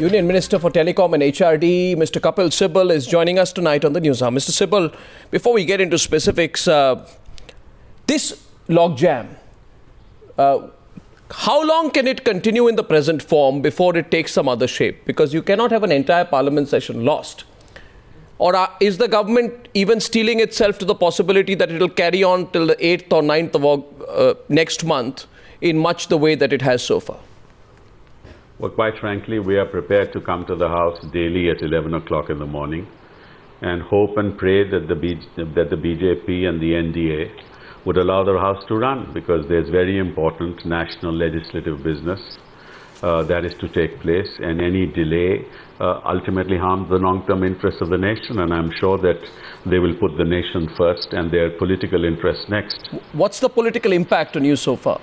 Union Minister for Telecom and HRD, Mr. Kapil Sibal, is joining us tonight on the News Hour. Mr. Sibal, before we get into specifics, this logjam, how long can it continue in the present form before it takes some other shape? Because you cannot have an entire parliament session lost. Or is the government even steeling itself to the possibility that it will carry on till the 8th or 9th of next month in much the way that it has so far? Well, quite frankly, we are prepared to come to the House daily at 11 o'clock in the morning and hope and pray that the BJP and the NDA would allow the House to run, because there's very important national legislative business that is to take place, and any delay ultimately harms the long-term interests of the nation, and I'm sure that they will put the nation first and their political interests next. What's the political impact on you so far?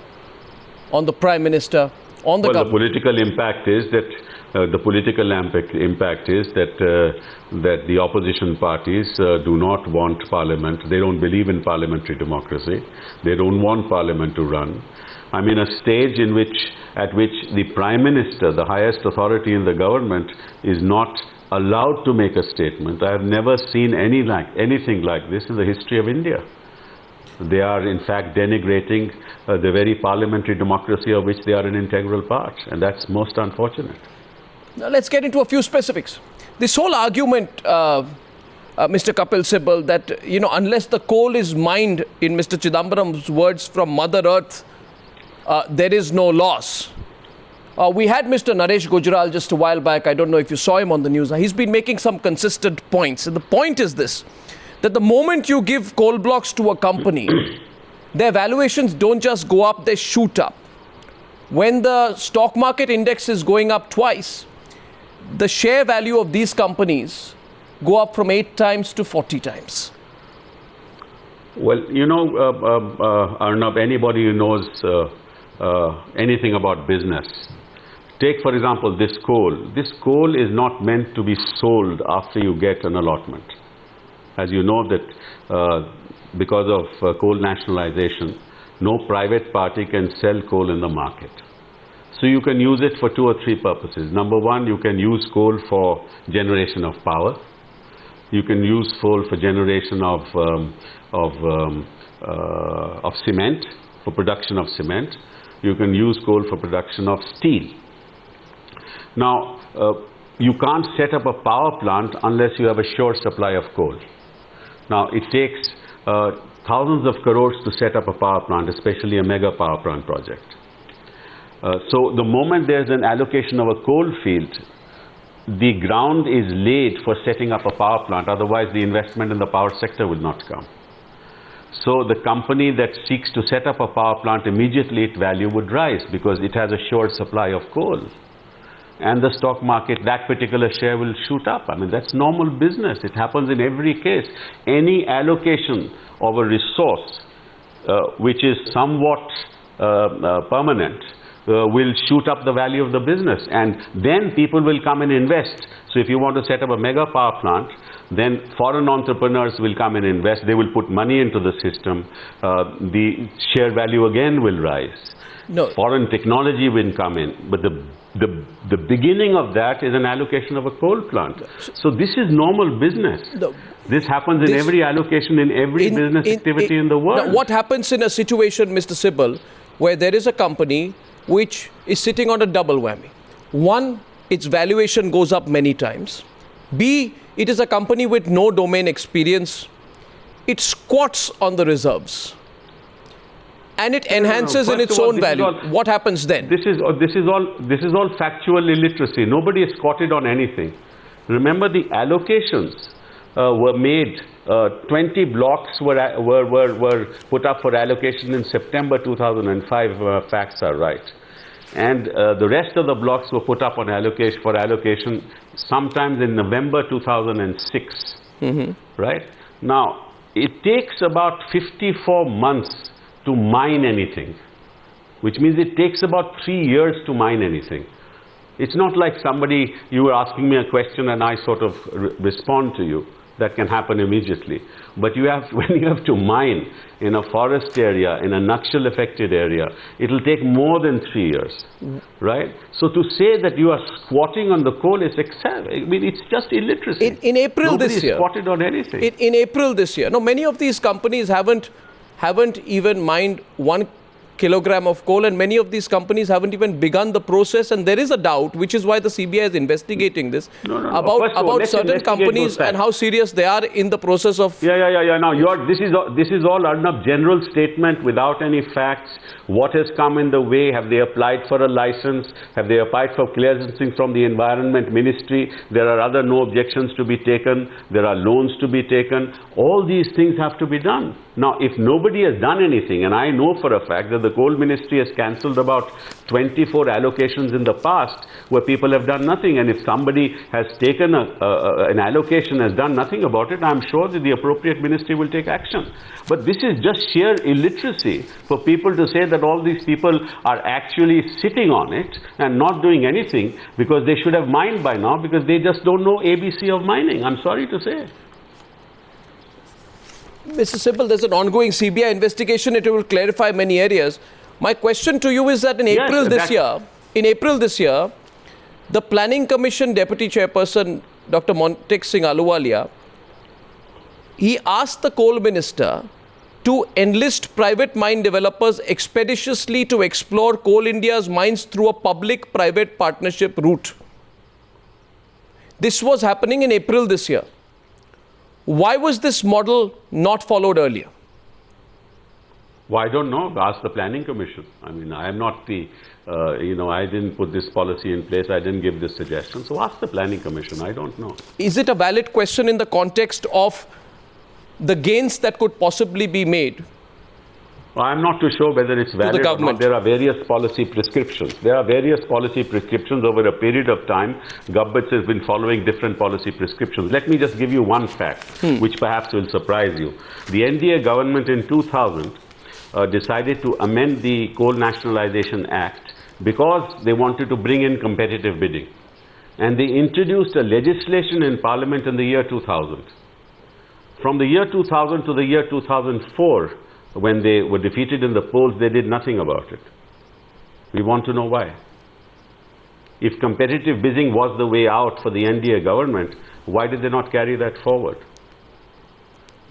On the Prime Minister? On the government? The political impact is that that the opposition parties do not want Parliament. They don't believe in parliamentary democracy. They don't want Parliament to run. I'm in a stage at which the Prime Minister, the highest authority in the government, is not allowed to make a statement. I have never seen anything like this in the history of India. They are in fact denigrating the very parliamentary democracy of which they are an integral part, and that's most unfortunate. Now let's get into a few specifics. This whole argument, Mr. Kapil Sibal, that unless the coal is mined, in Mr. Chidambaram's words, from Mother Earth, there is no loss. We had Mr. Naresh Gujral just a while back. I don't know if you saw him on the news. He's been making some consistent points. And the point is this, that the moment you give coal blocks to a company, their valuations don't just go up, they shoot up. When the stock market index is going up twice, the share value of these companies go up from 8 times to 40 times. Well, Arnab, anybody who knows anything about business, take for example this coal. This coal is not meant to be sold after you get an allotment. As you know that because of coal nationalization, no private party can sell coal in the market. So you can use it for 2 or 3 purposes. Number one, you can use coal for generation of power. You can use coal for generation of cement, for production of cement. You can use coal for production of steel. Now, you can't set up a power plant unless you have a sure supply of coal. Now, it takes thousands of crores to set up a power plant, especially a mega power plant project. So the moment there's an allocation of a coal field, the ground is laid for setting up a power plant. Otherwise, the investment in the power sector will not come. So the company that seeks to set up a power plant, immediately its value would rise because it has a sure supply of coal. And the stock market, that particular share will shoot up. I mean, that's normal business. It happens in every case. Any allocation of a resource which is somewhat permanent will shoot up the value of the business, and then people will come and invest. So if you want to set up a mega power plant, then foreign entrepreneurs will come and invest. They will put money into the system. The share value again will rise. No. Foreign technology will come in, but the beginning of that is an allocation of a coal plant. So this is normal business. No. This happens in every allocation, in every business activity in the world. Now, what happens in a situation, Mr. Sibal, where there is a company which is sitting on a double whammy? One, its valuation goes up many times. B, it is a company with no domain experience. It squats on the reserves. And it enhances in its own value. What happens then? This is all factual illiteracy. Nobody is squatted on anything. Remember, the allocations were made. 20 blocks were put up for allocation in September 2005. Facts are right, and the rest of the blocks were put up on allocation sometimes in November 2006. Right now, it takes about 54 months to mine anything, which means it takes about 3 years to mine anything. It's not like you were asking me a question and I sort of respond to you. that can happen immediately. But when you have to mine in a forest area, in a Naxal affected area, it will take more than 3 years, right? So to say that you are squatting on the coal is excessive. I mean, it's just illiteracy. In April this year, squatted on anything. In April this year, no, many of these companies haven't even mined 1 kilogram of coal, and many of these companies haven't even begun the process, and there is a doubt, which is why the CBI is investigating this, about certain companies and how serious they are in the process of... Yeah. Now, this is all Arnab general statement without any facts. What has come in the way? Have they applied for a license? Have they applied for clearancing from the Environment Ministry? There are other no objections to be taken. There are loans to be taken. All these things have to be done. Now, if nobody has done anything, and I know for a fact that the Coal Ministry has cancelled about 24 allocations in the past where people have done nothing, and if somebody has taken an allocation, has done nothing about it, I'm sure that the appropriate ministry will take action. But this is just sheer illiteracy for people to say that all these people are actually sitting on it and not doing anything because they should have mined by now, because they just don't know ABC of mining. I'm sorry to say. Mr. Sibal, there's an ongoing CBI investigation. It will clarify many areas. My question to you is that in April this year, the Planning Commission Deputy Chairperson, Dr. Montek Singh Ahluwalia, he asked the Coal Minister to enlist private mine developers expeditiously to explore Coal India's mines through a public-private partnership route. This was happening in April this year. Why was this model not followed earlier? Well, I don't know. Ask the Planning Commission. I mean, I am not the, I didn't put this policy in place. I didn't give this suggestion. So ask the Planning Commission. I don't know. Is it a valid question in the context of the gains that could possibly be made? I'm not too sure whether it's valid or not. There are various policy prescriptions. There are various policy prescriptions over a period of time. Governments have been following different policy prescriptions. Let me just give you one fact, which perhaps will surprise you. The NDA government in 2000 decided to amend the Coal Nationalisation Act because they wanted to bring in competitive bidding. And they introduced a legislation in Parliament in the year 2000. From the year 2000 to the year 2004, when they were defeated in the polls, they did nothing about it. We want to know why. If competitive bidding was the way out for the NDA government, why did they not carry that forward?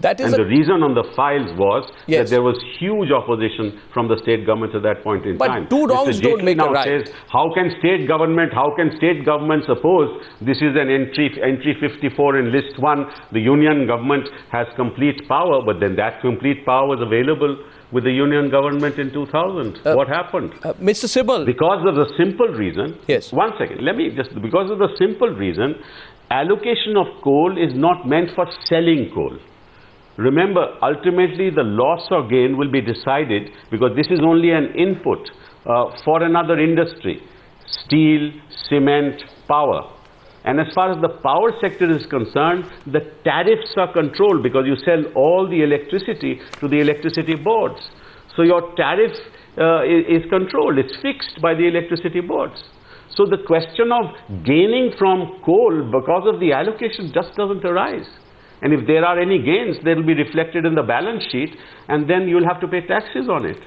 And the reason on the files was that there was huge opposition from the state government at that point in time. But two wrongs don't make a right. Says, how can state governments oppose? This is an entry 54 in list 1. The union government has complete power, but then that complete power was available with the union government in 2000. What happened? Mr. Sibal. Because of the simple reason. Yes. One second. Because of the simple reason, allocation of coal is not meant for selling coal. Remember, ultimately the loss or gain will be decided, because this is only an input for another industry: steel, cement, power. And as far as the power sector is concerned, the tariffs are controlled because you sell all the electricity to the electricity boards. So your tariff is controlled, it's fixed by the electricity boards. So the question of gaining from coal because of the allocation just doesn't arise. And if there are any gains, they will be reflected in the balance sheet, and then you'll have to pay taxes on it.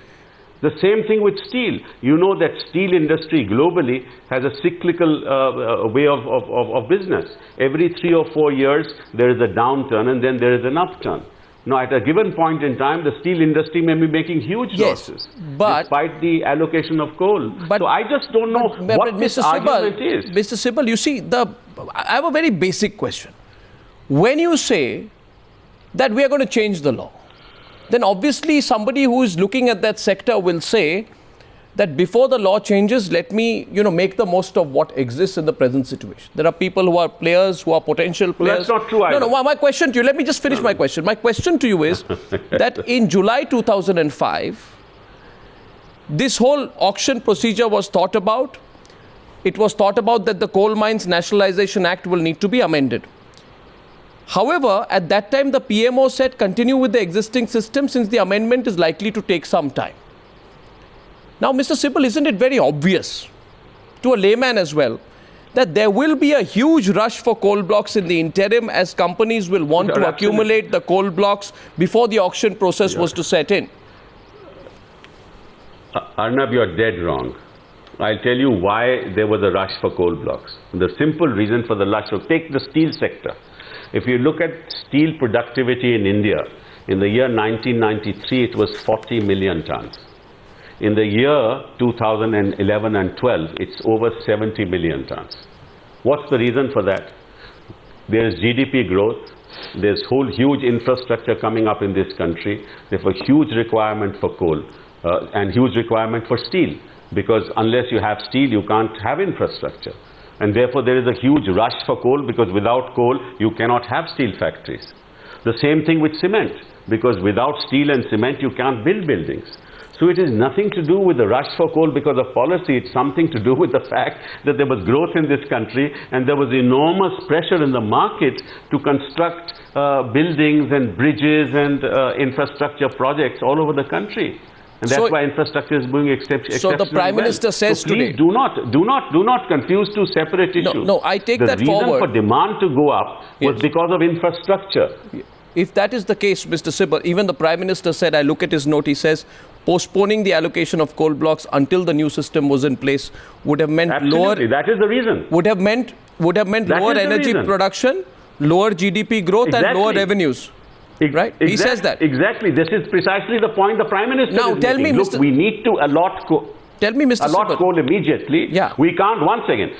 The same thing with steel. You know that steel industry globally has a cyclical way of business. Every 3 or 4 years, there is a downturn, and then there is an upturn. Now, at a given point in time, the steel industry may be making huge losses, despite the allocation of coal. So I just don't know what this argument is. Mr. Sibal, you see, I have a very basic question. When you say that we are going to change the law, then obviously somebody who is looking at that sector will say that before the law changes, let me, make the most of what exists in the present situation. There are people who are players, who are potential players. Well, that's not true. No, my question to you, let me just finish my question. My question to you is that in July 2005, this whole auction procedure was thought about. It was thought about that the Coal Mines Nationalisation Act will need to be amended. However, at that time, the PMO said continue with the existing system since the amendment is likely to take some time. Now, Mr. Sibal, isn't it very obvious to a layman as well that there will be a huge rush for coal blocks in the interim as companies will want to accumulate the coal blocks before the auction process was to set in? Arnab, you're dead wrong. I'll tell you why there was a rush for coal blocks. The simple reason for the rush, so take the steel sector. If you look at steel productivity in India, in the year 1993, it was 40 million tons. In the year 2011 and 12, it's over 70 million tons. What's the reason for that? There's GDP growth. There's whole huge infrastructure coming up in this country. There's a huge requirement for coal and huge requirement for steel. Because unless you have steel, you can't have infrastructure. And therefore, there is a huge rush for coal, because without coal, you cannot have steel factories. The same thing with cement, because without steel and cement, you can't build buildings. So it is nothing to do with the rush for coal because of policy. It's something to do with the fact that there was growth in this country and there was enormous pressure in the market to construct buildings and bridges and infrastructure projects all over the country. And that's why infrastructure is moving exceptionally well. So the Prime Minister says today... do not confuse two separate issues. No, I take that forward. The reason for demand to go up was because of infrastructure. If that is the case, Mr. Sibal, even the Prime Minister said, I look at his note, he says, postponing the allocation of coal blocks until the new system was in place would have meant lower... That is the reason. Would have meant lower energy production, lower GDP growth and lower revenues. Right? He says that. Exactly. This is precisely the point the Prime Minister is making. Tell me, Look, we need to allot coal. Tell me, Mr. Allot Sibal. coal immediately. Yeah. We can't, once again,